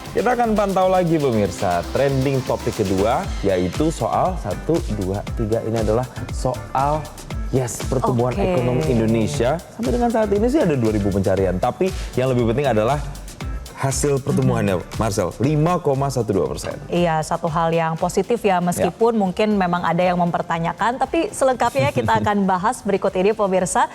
Kita akan pantau lagi pemirsa, trending topik kedua yaitu soal 1, 2, 3. Ini adalah soal pertumbuhan ekonomi Indonesia. Sampai dengan saat ini sih ada 2.000 pencarian. Tapi yang lebih penting adalah hasil pertumbuhannya, Marcel, 5,12%. Iya, satu hal yang positif ya, meskipun mungkin memang ada yang mempertanyakan. Tapi selengkapnya kita akan bahas berikut ini pemirsa.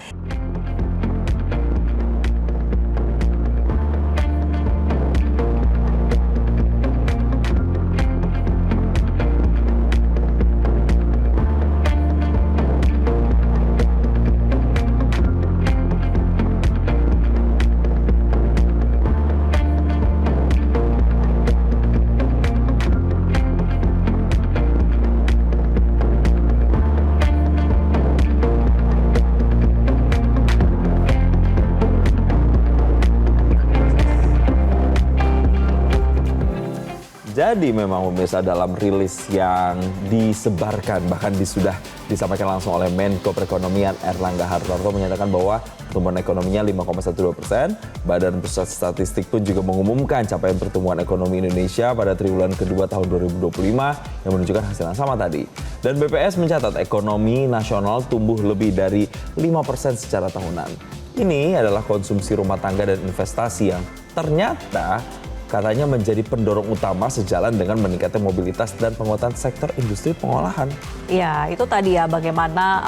Jadi memang pemirsa, dalam rilis yang disebarkan bahkan sudah disampaikan langsung oleh Menko Perekonomian Airlangga Hartarto menyatakan bahwa pertumbuhan ekonominya 5,12%. Badan Pusat Statistik pun juga mengumumkan capaian pertumbuhan ekonomi Indonesia pada triwulan kedua tahun 2025 yang menunjukkan hasil yang sama tadi. Dan BPS mencatat ekonomi nasional tumbuh lebih dari 5% secara tahunan. Ini adalah konsumsi rumah tangga dan investasi yang ternyata katanya menjadi pendorong utama sejalan dengan meningkatnya mobilitas dan penguatan sektor industri pengolahan. Ya, itu tadi ya bagaimana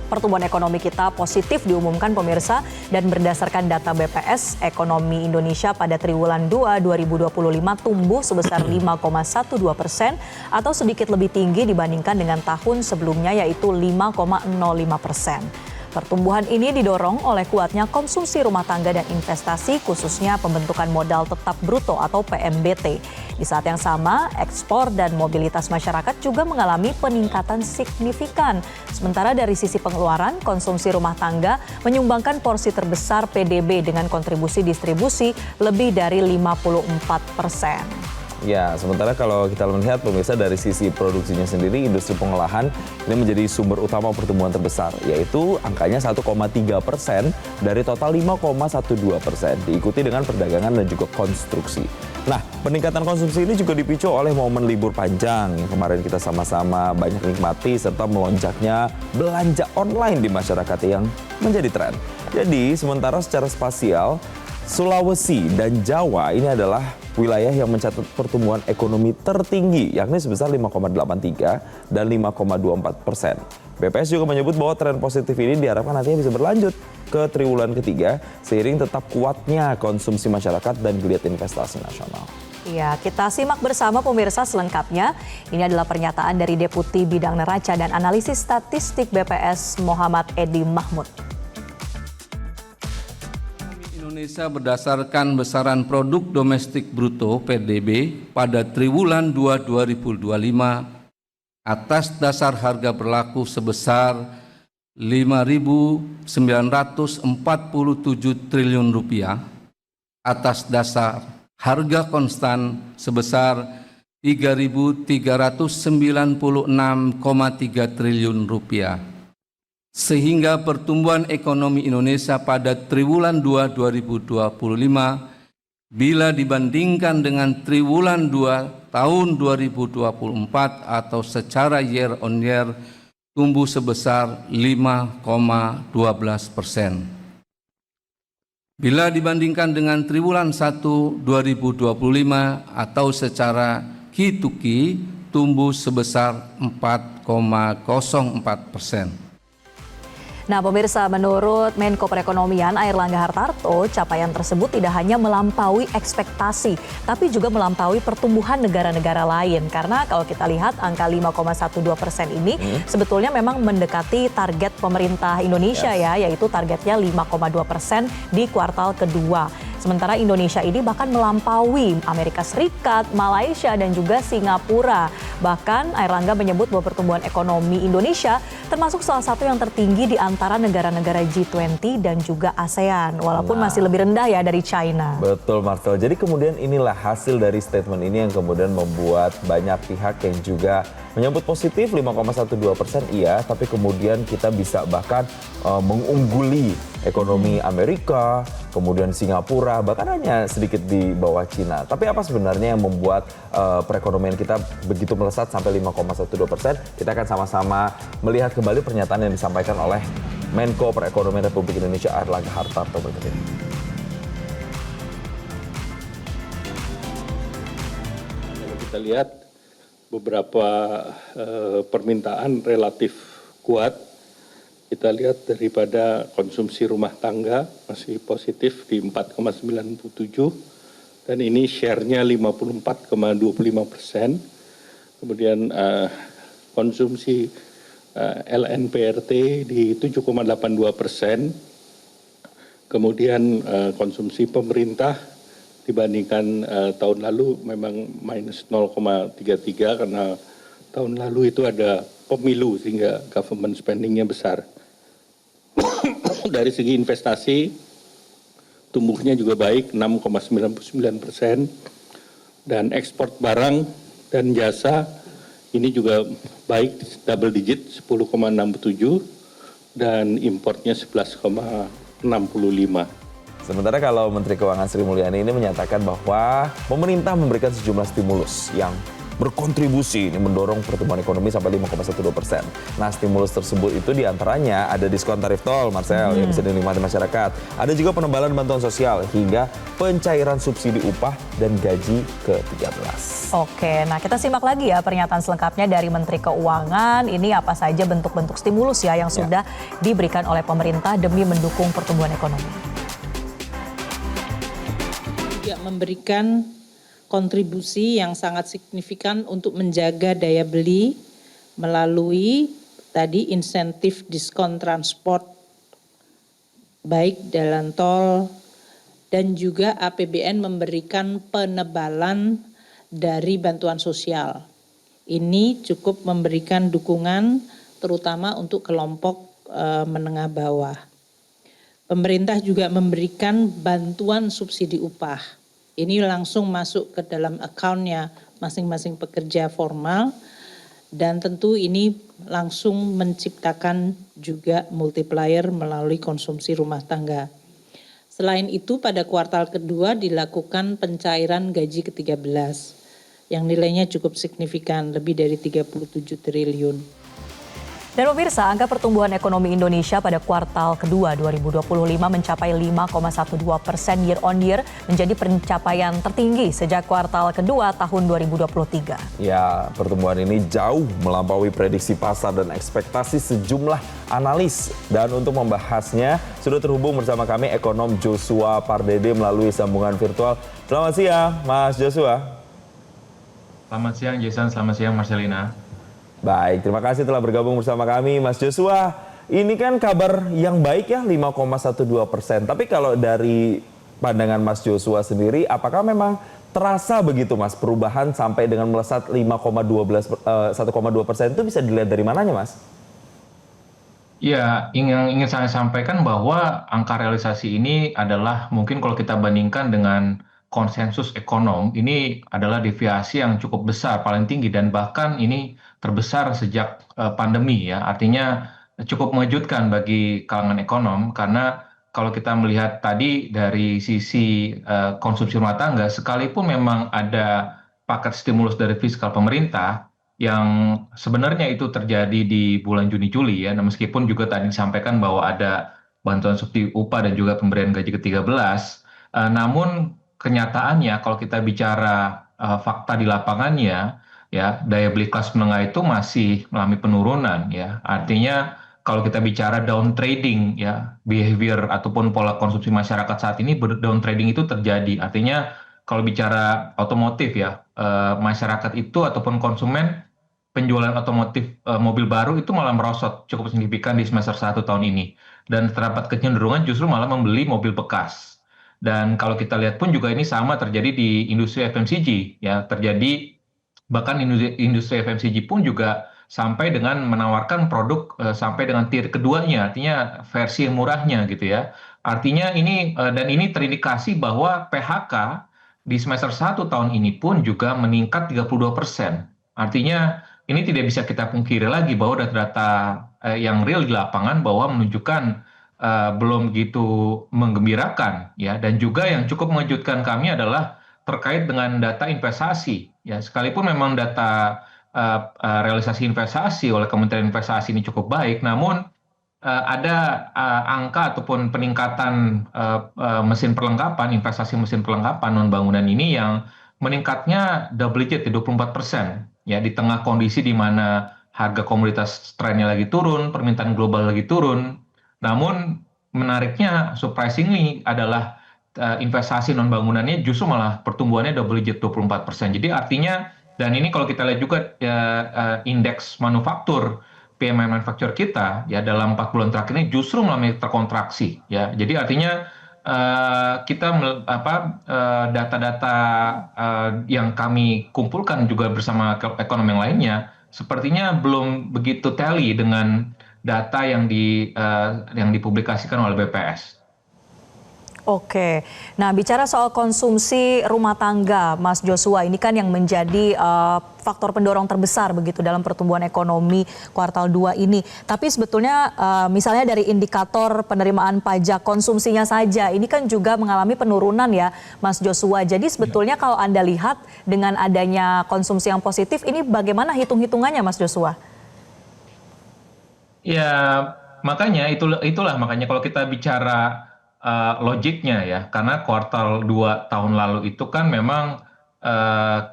pertumbuhan ekonomi kita positif diumumkan pemirsa, dan berdasarkan data BPS, ekonomi Indonesia pada triwulan 2 2025 tumbuh sebesar 5,12% atau sedikit lebih tinggi dibandingkan dengan tahun sebelumnya yaitu 5,05%. Pertumbuhan ini didorong oleh kuatnya konsumsi rumah tangga dan investasi, khususnya pembentukan modal tetap bruto atau PMBT. Di saat yang sama, ekspor dan mobilitas masyarakat juga mengalami peningkatan signifikan. Sementara dari sisi pengeluaran, konsumsi rumah tangga menyumbangkan porsi terbesar PDB dengan kontribusi distribusi lebih dari 54%. Ya, sementara kalau kita melihat pemirsa dari sisi produksinya sendiri, industri pengolahan ini menjadi sumber utama pertumbuhan terbesar, yaitu angkanya 1,3% dari total 5,12%, diikuti dengan perdagangan dan juga konstruksi. Nah, peningkatan konsumsi ini juga dipicu oleh momen libur panjang yang kemarin kita sama-sama banyak nikmati, serta melonjaknya belanja online di masyarakat yang menjadi tren. Jadi, sementara secara spasial, Sulawesi dan Jawa ini adalah wilayah yang mencatat pertumbuhan ekonomi tertinggi, yakni sebesar 5,83 dan 5,24%. BPS juga menyebut bahwa tren positif ini diharapkan nantinya bisa berlanjut ke triwulan ketiga, seiring tetap kuatnya konsumsi masyarakat dan geliat investasi nasional. Ya, kita simak bersama pemirsa selengkapnya. Ini adalah pernyataan dari Deputi Bidang Neraca dan Analisis Statistik BPS Muhammad Edi Mahmud. Indonesia berdasarkan besaran produk domestik bruto PDB pada triwulan 2 2025 atas dasar harga berlaku sebesar Rp5.947 triliun, atas dasar harga konstan sebesar Rp3.396,3 triliun, sehingga pertumbuhan ekonomi Indonesia pada triwulan 2 2025 bila dibandingkan dengan triwulan 2 tahun 2024 atau secara year on year tumbuh sebesar 5,12%. Bila dibandingkan dengan triwulan 1 2025 atau secara Q to Q tumbuh sebesar 4,04%. Nah pemirsa, menurut Menko Perekonomian Airlangga Hartarto, capaian tersebut tidak hanya melampaui ekspektasi, tapi juga melampaui pertumbuhan negara-negara lain. Karena kalau kita lihat angka 5,12% ini sebetulnya memang mendekati target pemerintah Indonesia yaitu targetnya 5,2% di kuartal kedua. Sementara Indonesia ini bahkan melampaui Amerika Serikat, Malaysia, dan juga Singapura. Bahkan Airlangga menyebut bahwa pertumbuhan ekonomi Indonesia termasuk salah satu yang tertinggi di antara negara-negara G20 dan juga ASEAN. Walaupun masih lebih rendah ya dari China. Betul, Marcel. Jadi kemudian inilah hasil dari statement ini yang kemudian membuat banyak pihak yang juga menyambut positif 5,12% iya, tapi kemudian kita bisa bahkan mengungguli ekonomi Amerika, kemudian Singapura, bahkan hanya sedikit di bawah Cina. Tapi apa sebenarnya yang membuat perekonomian kita begitu melesat sampai 5,12%? Kita akan sama-sama melihat kembali pernyataan yang disampaikan oleh Menko Perekonomian Republik Indonesia Airlangga Hartarto berikut ini. Kalau kita lihat beberapa permintaan relatif kuat, kita lihat daripada konsumsi rumah tangga masih positif di 4,97 dan ini share-nya 54,25%. Kemudian konsumsi LNPRT di 7,82%. Kemudian konsumsi pemerintah dibandingkan tahun lalu memang minus 0,33 karena tahun lalu itu ada pemilu sehingga government spending-nya besar. Dari segi investasi tumbuhnya juga baik 6,99% dan ekspor barang dan jasa ini juga baik double digit 10,67 dan importnya 11,65. Sementara kalau Menteri Keuangan Sri Mulyani ini menyatakan bahwa pemerintah memberikan sejumlah stimulus yang berkontribusi ini mendorong pertumbuhan ekonomi sampai 5,12%. Nah, stimulus tersebut itu diantaranya ada diskon tarif tol, Marcel, yang bisa dinikmati masyarakat. Ada juga penebalan bantuan sosial hingga pencairan subsidi upah dan gaji ke-13. Oke, nah kita simak lagi ya pernyataan selengkapnya dari Menteri Keuangan. Ini apa saja bentuk-bentuk stimulus ya yang sudah diberikan oleh pemerintah demi mendukung pertumbuhan ekonomi. Juga memberikan kontribusi yang sangat signifikan untuk menjaga daya beli melalui tadi insentif diskon transport baik jalan tol dan juga APBN memberikan penebalan dari bantuan sosial. Ini cukup memberikan dukungan terutama untuk kelompok menengah bawah. Pemerintah juga memberikan bantuan subsidi upah. Ini langsung masuk ke dalam akunnya masing-masing pekerja formal dan tentu ini langsung menciptakan juga multiplier melalui konsumsi rumah tangga. Selain itu pada kuartal kedua dilakukan pencairan gaji ke-13 yang nilainya cukup signifikan, lebih dari 37 triliun. Dan pemirsa, angka pertumbuhan ekonomi Indonesia pada kuartal kedua 2025 mencapai 5,12% year on year, menjadi pencapaian tertinggi sejak kuartal kedua tahun 2023. Ya, pertumbuhan ini jauh melampaui prediksi pasar dan ekspektasi sejumlah analis. Dan untuk membahasnya, sudah terhubung bersama kami ekonom Joshua Pardede melalui sambungan virtual. Selamat siang, Mas Joshua. Selamat siang Jason, selamat siang Marcelina. Baik, terima kasih telah bergabung bersama kami, Mas Joshua. Ini kan kabar yang baik ya, 5,12%. Tapi kalau dari pandangan Mas Joshua sendiri, apakah memang terasa begitu Mas perubahan sampai dengan melesat 1,2% itu bisa dilihat dari mananya Mas? Ya, ingin saya sampaikan bahwa angka realisasi ini adalah mungkin kalau kita bandingkan dengan konsensus ekonom, ini adalah deviasi yang cukup besar, paling tinggi dan bahkan ini terbesar sejak pandemi ya. Artinya cukup mengejutkan bagi kalangan ekonom karena kalau kita melihat tadi dari sisi konsumsi rumah tangga, sekalipun memang ada paket stimulus dari fiskal pemerintah yang sebenarnya itu terjadi di bulan Juni-Juli ya, nah, meskipun juga tadi disampaikan bahwa ada bantuan subsidi upah dan juga pemberian gaji ke-13, namun kenyataannya kalau kita bicara fakta di lapangannya ya, daya beli kelas menengah itu masih mengalami penurunan ya. Artinya kalau kita bicara down trading ya, behavior ataupun pola konsumsi masyarakat saat ini down trading itu terjadi. Artinya kalau bicara otomotif ya, masyarakat itu ataupun konsumen penjualan otomotif mobil baru itu malah merosot cukup signifikan di semester 1 tahun ini. Dan terdapat kecenderungan justru malah membeli mobil bekas. Dan kalau kita lihat pun juga ini sama terjadi di industri FMCG ya, terjadi bahkan industri FMCG pun juga sampai dengan menawarkan produk sampai dengan tier keduanya, artinya versi murahnya gitu ya. Artinya ini dan ini terindikasi bahwa PHK di semester 1 tahun ini pun juga meningkat 32%. Artinya ini tidak bisa kita pungkiri lagi bahwa data-data yang real di lapangan bahwa menunjukkan belum begitu menggembirakan ya. Dan juga yang cukup mengejutkan kami adalah terkait dengan data investasi ya. Sekalipun memang data realisasi investasi oleh Kementerian Investasi ini cukup baik, namun ada angka ataupun peningkatan mesin perlengkapan, investasi mesin perlengkapan non bangunan ini yang meningkatnya double digit di 24% ya, di tengah kondisi di mana harga komoditas trennya lagi turun, permintaan global lagi turun. Namun menariknya surprisingly adalah investasi non bangunannya justru malah pertumbuhannya double digit 24%. Jadi artinya, dan ini kalau kita lihat juga indeks manufaktur PMI manufacture kita ya dalam 4 bulan terakhir ini justru mengalami terkontraksi ya. Jadi artinya kita data-data yang kami kumpulkan juga bersama ekonomi yang lainnya sepertinya belum begitu tally dengan data yang dipublikasikan oleh BPS. Oke, nah bicara soal konsumsi rumah tangga, Mas Joshua, ini kan yang menjadi faktor pendorong terbesar begitu dalam pertumbuhan ekonomi kuartal 2 ini. Tapi sebetulnya misalnya dari indikator penerimaan pajak konsumsinya saja, ini kan juga mengalami penurunan ya, Mas Joshua. Jadi sebetulnya kalau Anda lihat dengan adanya konsumsi yang positif, ini bagaimana hitung-hitungannya, Mas Joshua? Ya, makanya itulah makanya kalau kita bicara logiknya ya, karena kuartal 2 tahun lalu itu kan memang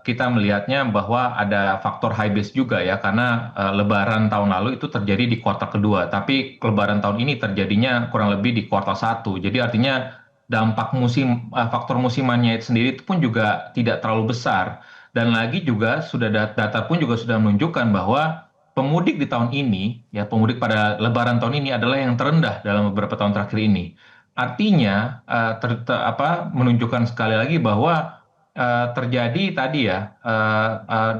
kita melihatnya bahwa ada faktor high base juga ya, karena Lebaran tahun lalu itu terjadi di kuartal kedua, tapi Lebaran tahun ini terjadinya kurang lebih di kuartal 1. Jadi artinya dampak faktor musimannya itu sendiri itu pun juga tidak terlalu besar. Dan lagi juga data pun juga sudah menunjukkan bahwa pemudik di tahun ini, ya pemudik pada Lebaran tahun ini adalah yang terendah dalam beberapa tahun terakhir ini. Artinya menunjukkan sekali lagi bahwa terjadi tadi ya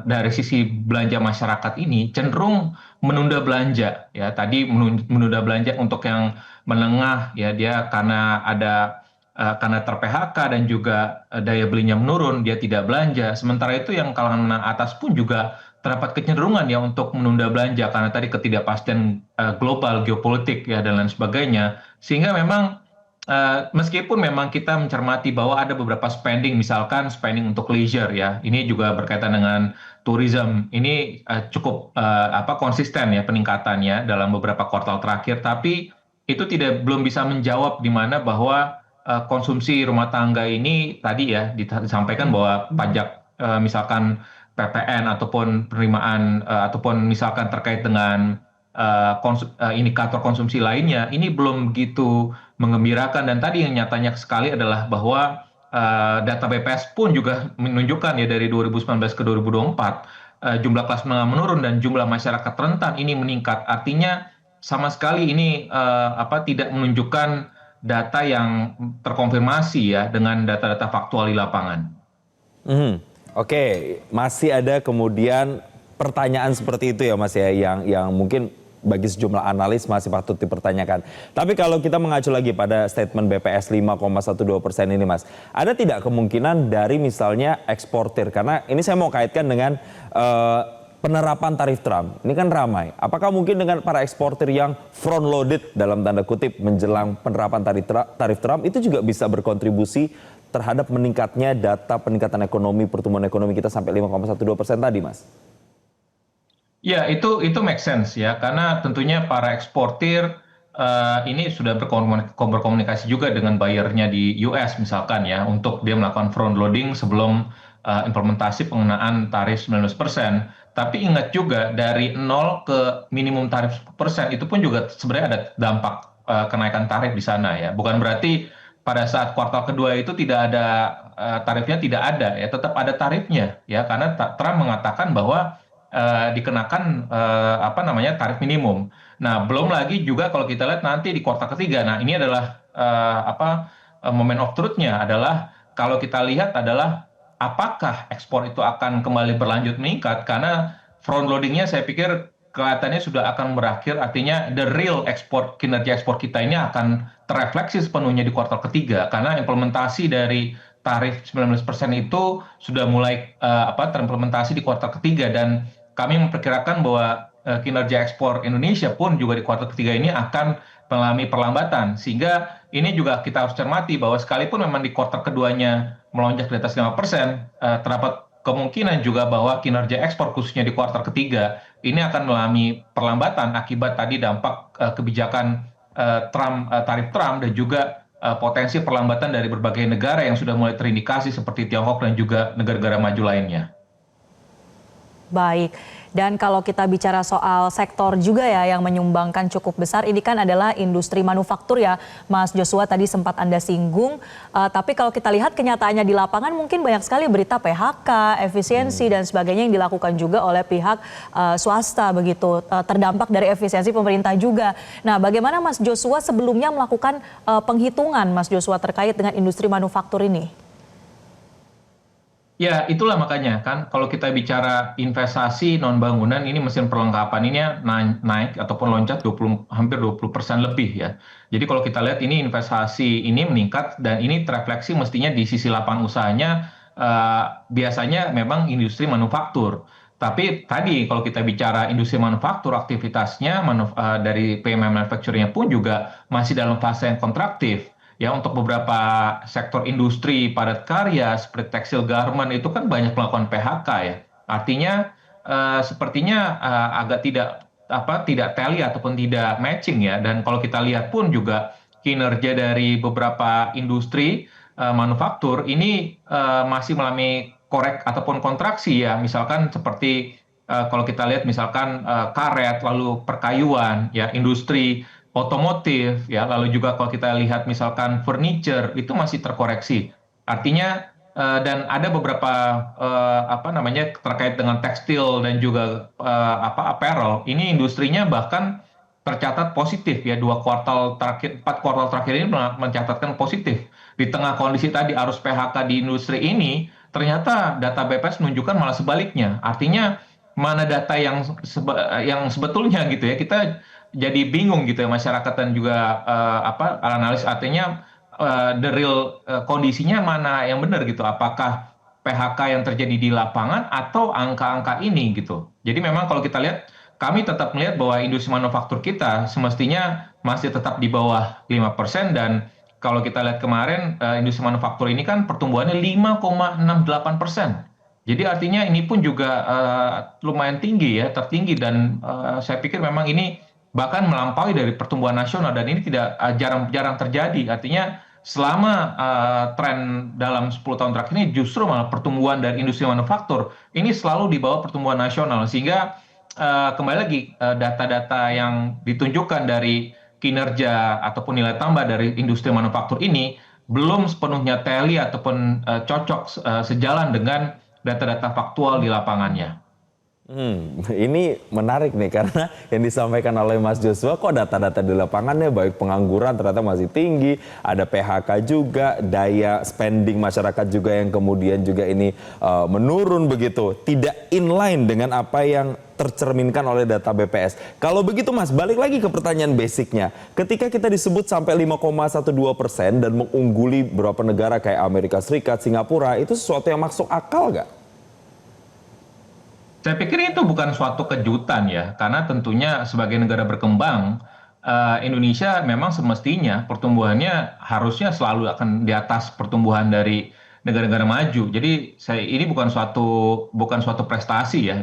dari sisi belanja masyarakat ini cenderung menunda belanja ya. Tadi menunda belanja untuk yang menengah ya, dia karena ter-PHK dan juga daya belinya menurun, dia tidak belanja. Sementara itu yang kalangan menengah atas pun juga terdapat kecenderungan ya untuk menunda belanja karena tadi ketidakpastian global, geopolitik ya dan lain sebagainya. Sehingga memang meskipun memang kita mencermati bahwa ada beberapa spending, misalkan spending untuk leisure ya, ini juga berkaitan dengan tourism, ini cukup konsisten ya peningkatannya dalam beberapa kuartal terakhir, tapi itu belum bisa menjawab di mana bahwa konsumsi rumah tangga ini tadi ya disampaikan bahwa pajak misalkan PPN ataupun penerimaan ataupun misalkan terkait dengan indikator konsumsi lainnya ini belum begitu menggembirakan. Dan tadi yang nyatanya sekali adalah bahwa data BPS pun juga menunjukkan ya dari 2019 ke 2024 jumlah kelas menengah menurun dan jumlah masyarakat rentan ini meningkat. Artinya sama sekali ini tidak menunjukkan data yang terkonfirmasi ya dengan data-data faktual di lapangan. Oke, masih ada kemudian pertanyaan seperti itu ya Mas ya, yang mungkin bagi sejumlah analis masih patut dipertanyakan. Tapi kalau kita mengacu lagi pada statement BPS 5,12% ini Mas, ada tidak kemungkinan dari misalnya eksportir? Karena ini saya mau kaitkan dengan penerapan tarif Trump. Ini kan ramai. Apakah mungkin dengan para eksportir yang front loaded dalam tanda kutip menjelang penerapan tarif Trump itu juga bisa berkontribusi terhadap meningkatnya data peningkatan ekonomi, pertumbuhan ekonomi kita sampai 5,12% tadi Mas? Ya, itu make sense ya, karena tentunya para eksportir ini sudah berkomunikasi juga dengan buyernya di US misalkan ya, untuk dia melakukan front loading sebelum implementasi pengenaan tarif 19%. Tapi ingat juga dari 0 ke minimum tarif 10% itu pun juga sebenarnya ada dampak kenaikan tarif di sana ya. Bukan berarti pada saat kuartal kedua itu tidak ada tarifnya, tidak ada ya, tetap ada tarifnya ya, karena Trump mengatakan bahwa dikenakan tarif minimum. Nah, belum lagi juga kalau kita lihat nanti di kuartal ketiga. Nah, ini adalah moment of truth-nya adalah kalau kita lihat adalah apakah ekspor itu akan kembali berlanjut meningkat, karena front loading-nya saya pikir kelihatannya sudah akan berakhir. Artinya the real kinerja ekspor kita ini akan terefleksi sepenuhnya di kuartal ketiga karena implementasi dari tarif 19% itu sudah mulai terimplementasi di kuartal ketiga, dan kami memperkirakan bahwa kinerja ekspor Indonesia pun juga di kuartal ketiga ini akan mengalami perlambatan. Sehingga ini juga kita harus cermati bahwa sekalipun memang di kuartal keduanya melonjak di atas 5%, terdapat kemungkinan juga bahwa kinerja ekspor khususnya di kuartal ketiga ini akan mengalami perlambatan akibat tadi dampak kebijakan tarif Trump dan juga potensi perlambatan dari berbagai negara yang sudah mulai terindikasi seperti Tiongkok dan juga negara-negara maju lainnya. Baik, dan kalau kita bicara soal sektor juga ya yang menyumbangkan cukup besar, ini kan adalah industri manufaktur ya, Mas Joshua tadi sempat Anda singgung. Tapi kalau kita lihat kenyataannya di lapangan mungkin banyak sekali berita PHK, efisiensi dan sebagainya yang dilakukan juga oleh pihak swasta begitu, terdampak dari efisiensi pemerintah juga. Nah, bagaimana Mas Joshua sebelumnya melakukan penghitungan Mas Joshua terkait dengan industri manufaktur ini? Ya, itulah makanya kan kalau kita bicara investasi non bangunan ini mesin perlengkapan ini naik ataupun loncat hampir 20% lebih ya. Jadi kalau kita lihat ini investasi ini meningkat dan ini terefleksi mestinya di sisi lapangan usahanya biasanya memang industri manufaktur. Tapi tadi kalau kita bicara industri manufaktur aktivitasnya dari PMI manufacturing-nya pun juga masih dalam fase yang kontraktif. Ya, untuk beberapa sektor industri padat karya seperti tekstil garment itu kan banyak melakukan PHK ya. Artinya sepertinya agak tidak tally ataupun tidak matching ya. Dan kalau kita lihat pun juga kinerja dari beberapa industri manufaktur ini masih mengalami korek ataupun kontraksi ya. Misalkan seperti kalau kita lihat misalkan karet, lalu perkayuan ya, industri otomotif ya, lalu juga kalau kita lihat misalkan furniture itu masih terkoreksi. Artinya dan ada beberapa terkait dengan tekstil dan juga apparel. Ini industrinya bahkan tercatat positif ya, 4 kuartal terakhir ini mencatatkan positif. Di tengah kondisi tadi arus PHK di industri ini, ternyata data BPS menunjukkan malah sebaliknya. Artinya mana data yang sebetulnya gitu ya, kita jadi bingung gitu ya masyarakat dan juga analis, artinya the real kondisinya mana yang benar gitu, apakah PHK yang terjadi di lapangan atau angka-angka ini gitu. Jadi memang kalau kita lihat, kami tetap melihat bahwa industri manufaktur kita semestinya masih tetap di bawah 5%, dan kalau kita lihat kemarin industri manufaktur ini kan pertumbuhannya 5,68%. Jadi artinya ini pun juga lumayan tinggi ya, tertinggi, dan saya pikir memang ini bahkan melampaui dari pertumbuhan nasional, dan ini tidak jarang terjadi. Artinya selama tren dalam 10 tahun terakhir ini justru malah pertumbuhan dari industri manufaktur ini selalu di bawah pertumbuhan nasional, sehingga kembali lagi data-data yang ditunjukkan dari kinerja ataupun nilai tambah dari industri manufaktur ini belum sepenuhnya tally ataupun cocok sejalan dengan data-data faktual di lapangannya. Ini menarik nih karena yang disampaikan oleh Mas Joshua, kok data-data di lapangannya baik pengangguran ternyata masih tinggi, ada PHK juga, daya spending masyarakat juga yang kemudian juga ini menurun begitu, tidak inline dengan apa yang tercerminkan oleh data BPS. Kalau begitu Mas, balik lagi ke pertanyaan basicnya. Ketika kita disebut sampai 5,12% dan mengungguli beberapa negara kayak Amerika Serikat, Singapura, itu sesuatu yang masuk akal nggak? Saya pikir itu bukan suatu kejutan ya, karena tentunya sebagai negara berkembang, Indonesia memang semestinya pertumbuhannya harusnya selalu akan di atas pertumbuhan dari negara-negara maju. Jadi ini bukan suatu prestasi ya,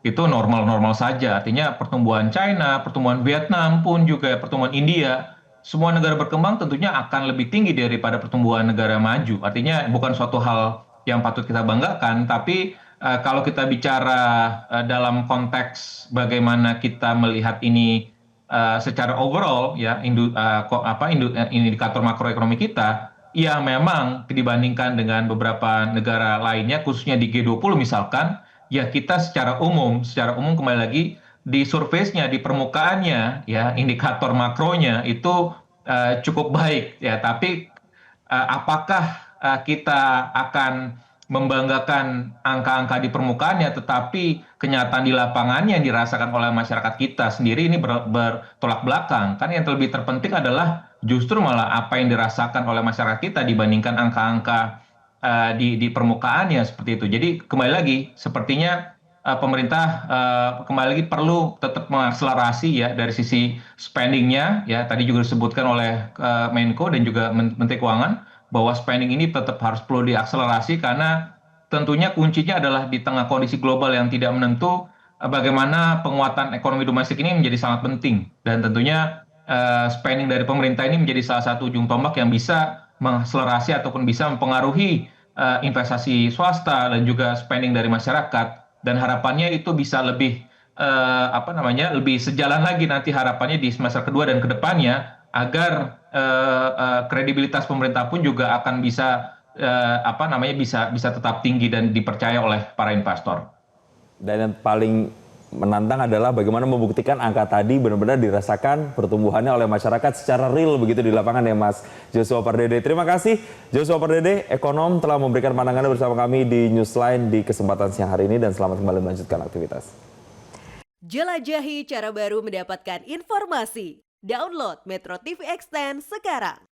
itu normal-normal saja. Artinya pertumbuhan China, pertumbuhan Vietnam pun juga pertumbuhan India, semua negara berkembang tentunya akan lebih tinggi daripada pertumbuhan negara maju. Artinya bukan suatu hal yang patut kita banggakan, tapi kalau kita bicara dalam konteks bagaimana kita melihat ini secara overall ya, indikator makroekonomi kita, ya memang dibandingkan dengan beberapa negara lainnya khususnya di G20 misalkan, ya kita secara umum kembali lagi di surface-nya, di permukaannya ya, indikator makronya itu cukup baik ya, tapi apakah kita akan membanggakan angka-angka di permukaannya, tetapi kenyataan di lapangannya yang dirasakan oleh masyarakat kita sendiri ini bertolak belakang. Kan yang lebih terpenting adalah justru malah apa yang dirasakan oleh masyarakat kita dibandingkan angka-angka di permukaannya seperti itu. Jadi kembali lagi, sepertinya pemerintah kembali lagi perlu tetap mengakselerasi ya dari sisi spendingnya ya, tadi juga disebutkan oleh Menko dan juga Menteri Keuangan bahwa spending ini tetap harus perlu diakselerasi karena tentunya kuncinya adalah di tengah kondisi global yang tidak menentu, bagaimana penguatan ekonomi domestik ini menjadi sangat penting dan tentunya spending dari pemerintah ini menjadi salah satu ujung tombak yang bisa mengakselerasi ataupun bisa mempengaruhi investasi swasta dan juga spending dari masyarakat, dan harapannya itu bisa lebih lebih sejalan lagi nanti harapannya di semester kedua dan kedepannya agar kredibilitas pemerintah pun juga akan bisa bisa tetap tinggi dan dipercaya oleh para investor. Dan yang paling menantang adalah bagaimana membuktikan angka tadi benar-benar dirasakan pertumbuhannya oleh masyarakat secara real begitu di lapangan ya Mas Joshua Pardede. Terima kasih Joshua Pardede, ekonom, telah memberikan pandangannya bersama kami di Newsline di kesempatan siang hari ini, dan selamat kembali melanjutkan aktivitas. Jelajahi cara baru mendapatkan informasi. Download Metro TV Extend sekarang.